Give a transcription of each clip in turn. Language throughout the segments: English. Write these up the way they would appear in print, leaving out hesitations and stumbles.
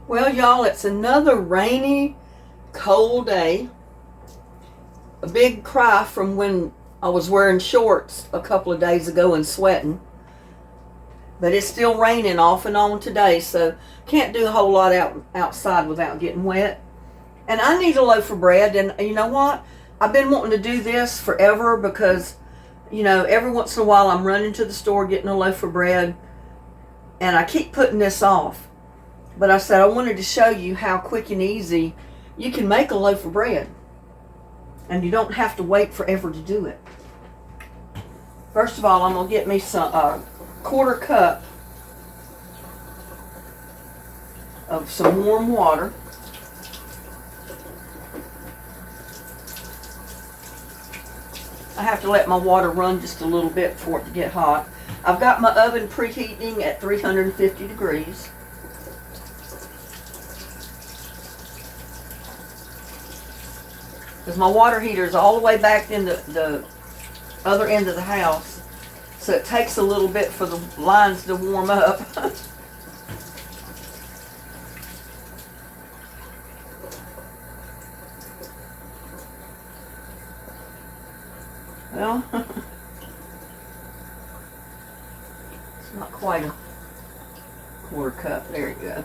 Well, y'all, it's another rainy, cold day. A big cry from when I was wearing shorts a couple of days ago and sweating. But it's still raining off and on today, so can't do a whole lot outside without getting wet. And I need a loaf of bread, and you know what? I've been wanting to do this forever because, every once in a while I'm running to the store getting a loaf of bread, and I keep putting this off. But I said I wanted to show you how quick and easy you can make a loaf of bread. And you don't have to wait forever to do it. First of all, I'm going to get me some quarter cup of some warm water. I have to let my water run just a little bit for it to get hot. I've got my oven preheating at 350 degrees. Because my water heater is all the way back in the other end of the house. So it takes a little bit for the lines to warm up. Well, it's not quite a quarter cup. There you go.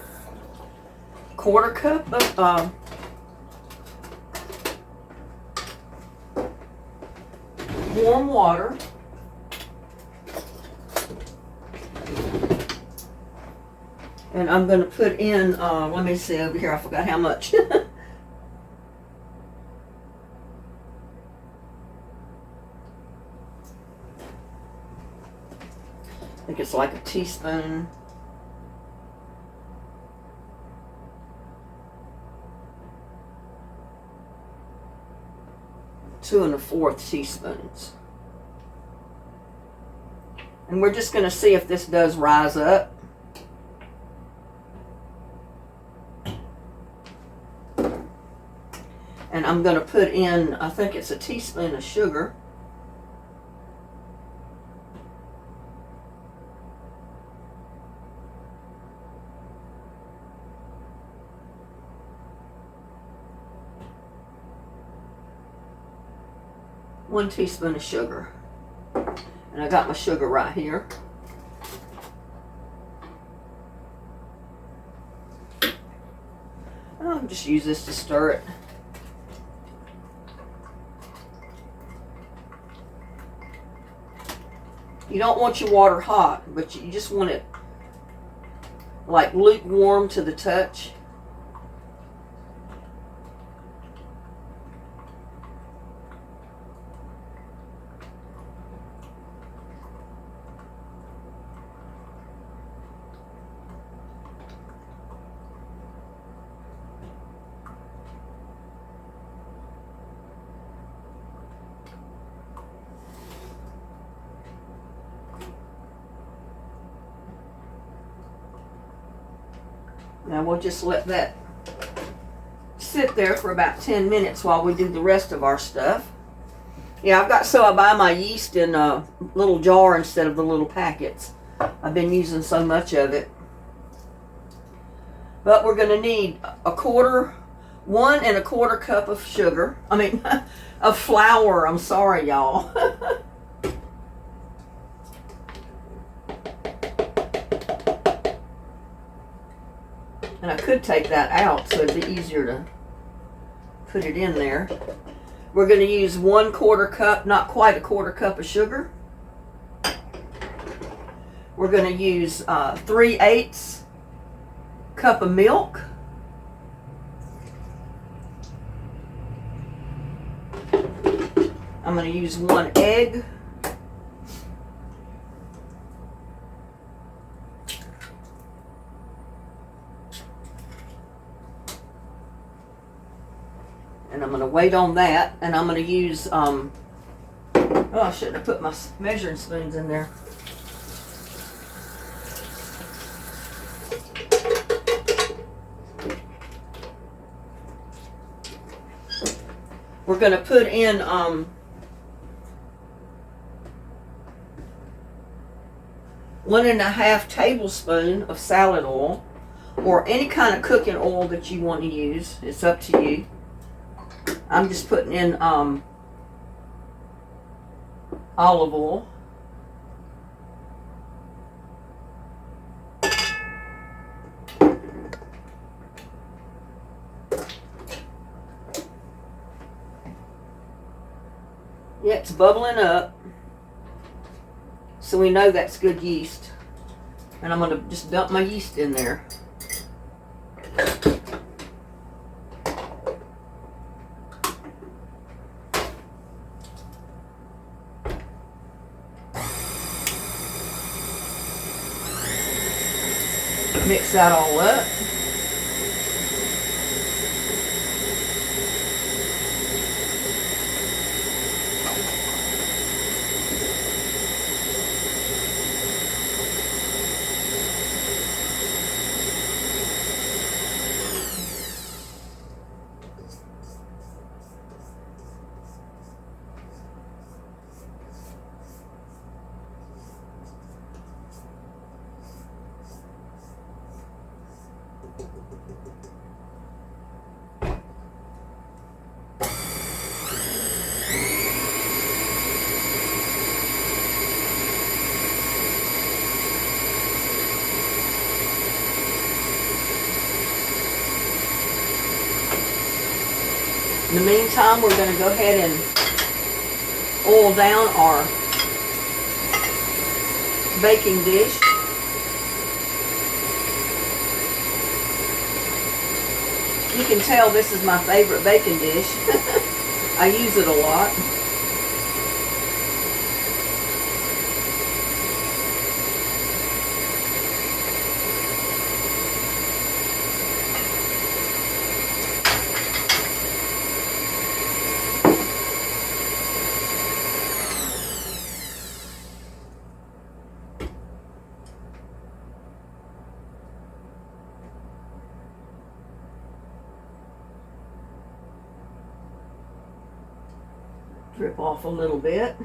Quarter cup of warm water. And I'm going to put in, let me see over here, I forgot how much. I think it's like a teaspoon. Two and a fourth teaspoons. And we're just going to see if this does rise up. And I'm going to put in, I think it's a teaspoon of sugar. One teaspoon of sugar. And I got my sugar right here. I'll just use this to stir it. You don't want your water hot, but you just want it like lukewarm to the touch. Now we'll just let that sit there for about 10 minutes while we do the rest of our stuff. Yeah, I buy my yeast in a little jar instead of the little packets. I've been using so much of it. But we're going to need 1 1/4 cup of sugar. Of flour. I'm sorry, y'all. And I could take that out so it'd be easier to put it in there. We're going to use 1/4 cup, not quite a quarter cup of sugar. We're going to use 3/8 cup of milk. I'm going to use 1 egg. And I'm going to wait on that, and I'm going to use, oh, I shouldn't have put my measuring spoons in there. We're going to put in 1 1/2 tablespoon of salad oil. or any kind of cooking oil that you want to use. It's up to you. I'm just putting in olive oil. Yeah, it's bubbling up. So we know that's good yeast. And I'm going to just dump my yeast in there. Mix that all up. In the meantime, we're going to go ahead and oil down our baking dish. You can tell this is my favorite baking dish. I use it a lot. Drip off a little bit.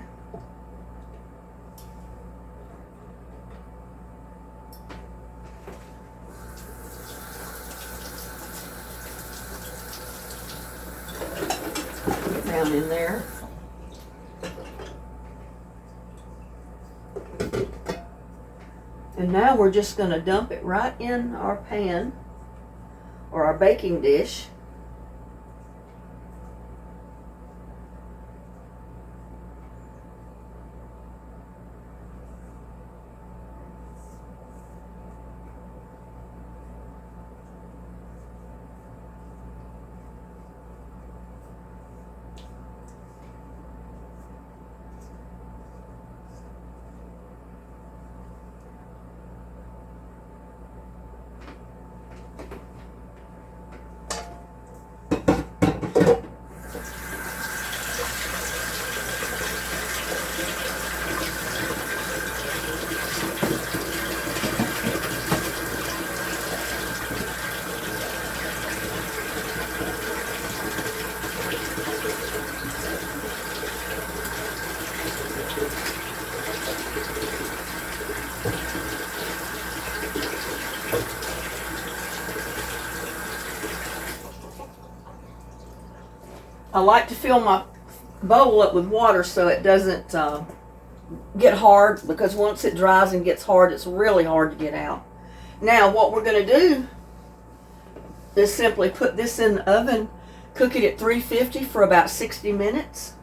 Get down in there. And now we're just going to dump it right in our pan or our baking dish. I like to fill my bowl up with water so it doesn't get hard, because once it dries and gets hard, it's really hard to get out. Now what we're going to do is simply put this in the oven, cook it at 350 for about 60 minutes.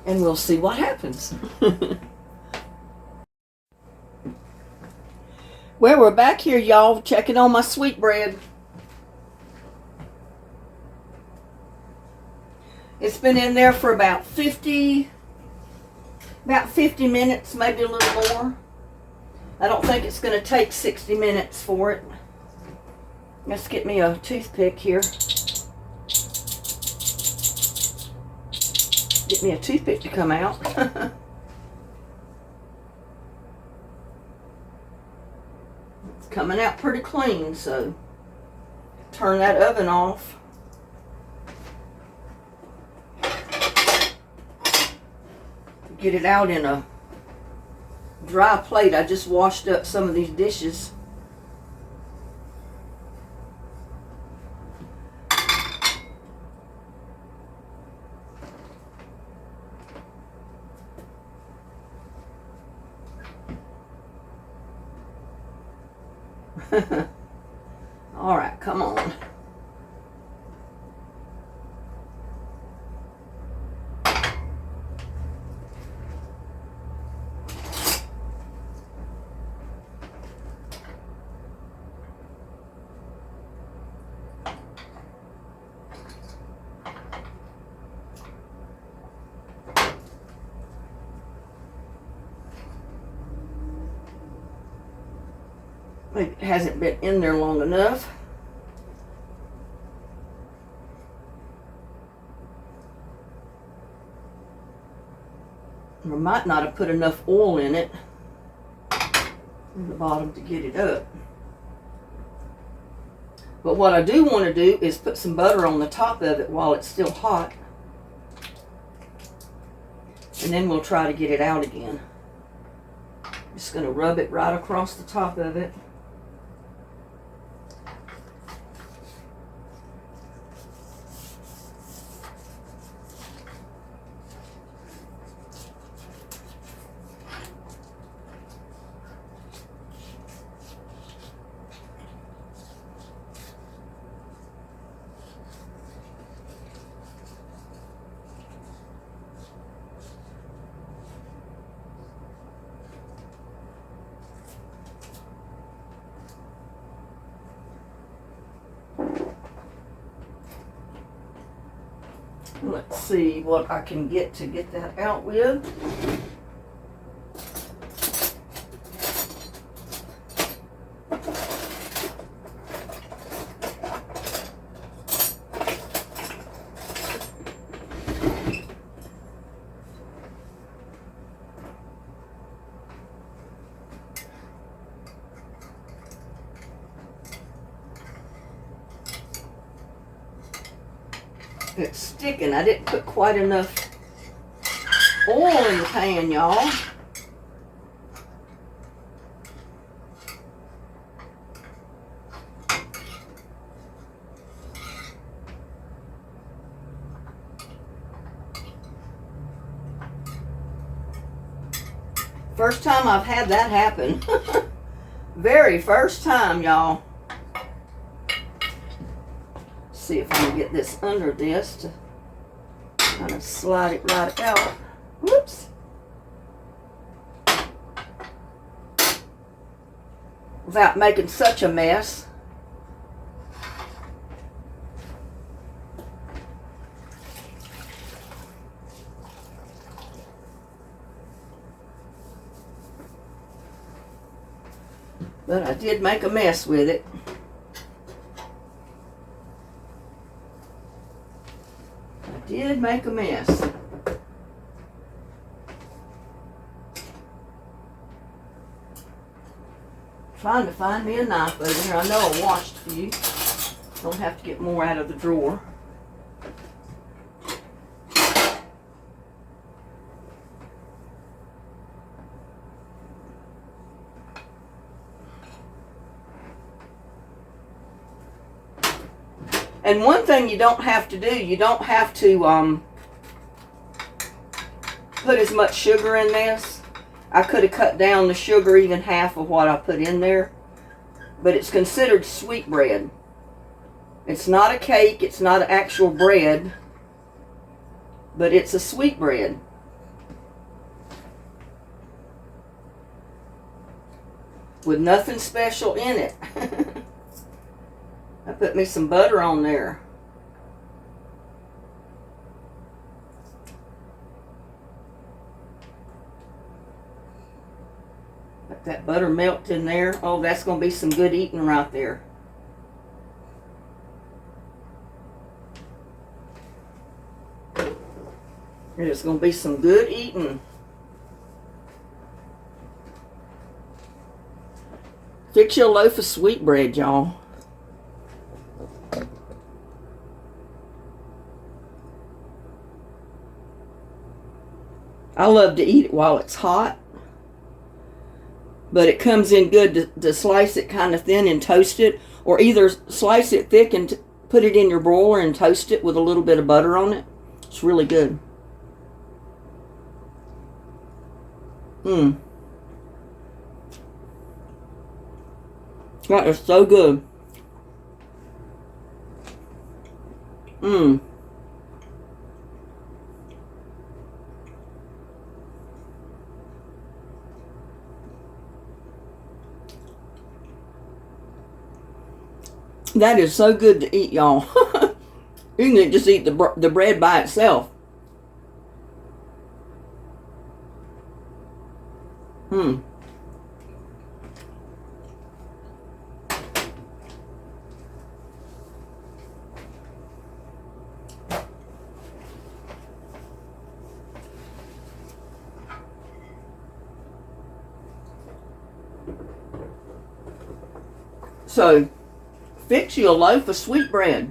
And we'll see what happens. Well, we're back here, y'all, checking on my sweetbread. It's been in there for about 50 minutes, maybe a little more. I don't think it's going to take 60 minutes for it. Let's get me a toothpick here. Get me a toothpick to come out. It's coming out pretty clean, so turn that oven off. get it out in a dry plate. I just washed up some of these dishes. All right, come on. Maybe it hasn't been in there long enough. I might not have put enough oil in it in the bottom to get it up. But what I do want to do is put some butter on the top of it while it's still hot. And then we'll try to get it out again. Just going to rub it right across the top of it. Let's see what I can get to get that out with. It's sticking. I didn't put quite enough oil in the pan, y'all. First time I've had that happen. Very first time, y'all. See if I can get this under this to kind of slide it right out. Whoops. Without making such a mess. But I did make a mess with it. Did make a mess. Trying to find me a knife over here. I know I washed a few. Don't have to get more out of the drawer. And one thing you don't have to do, you don't have to put as much sugar in this. I could have cut down the sugar even half of what I put in there. But it's considered sweet bread. It's not a cake, it's not an actual bread. But it's a sweet bread. With nothing special in it. I put me some butter on there. Let that butter melt in there. Oh, that's going to be some good eating right there. It's going to be some good eating. Fix your loaf of sweetbread, y'all. I love to eat it while it's hot. But it comes in good to slice it kind of thin and toast it. Or either slice it thick and put it in your broiler and toast it with a little bit of butter on it. It's really good. That is so good. That is so good to eat, y'all. You can just eat the bread by itself. So, fix you a loaf of sweet bread.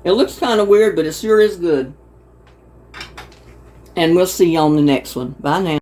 It looks kind of weird, but it sure is good. And we'll see you on the next one. Bye now.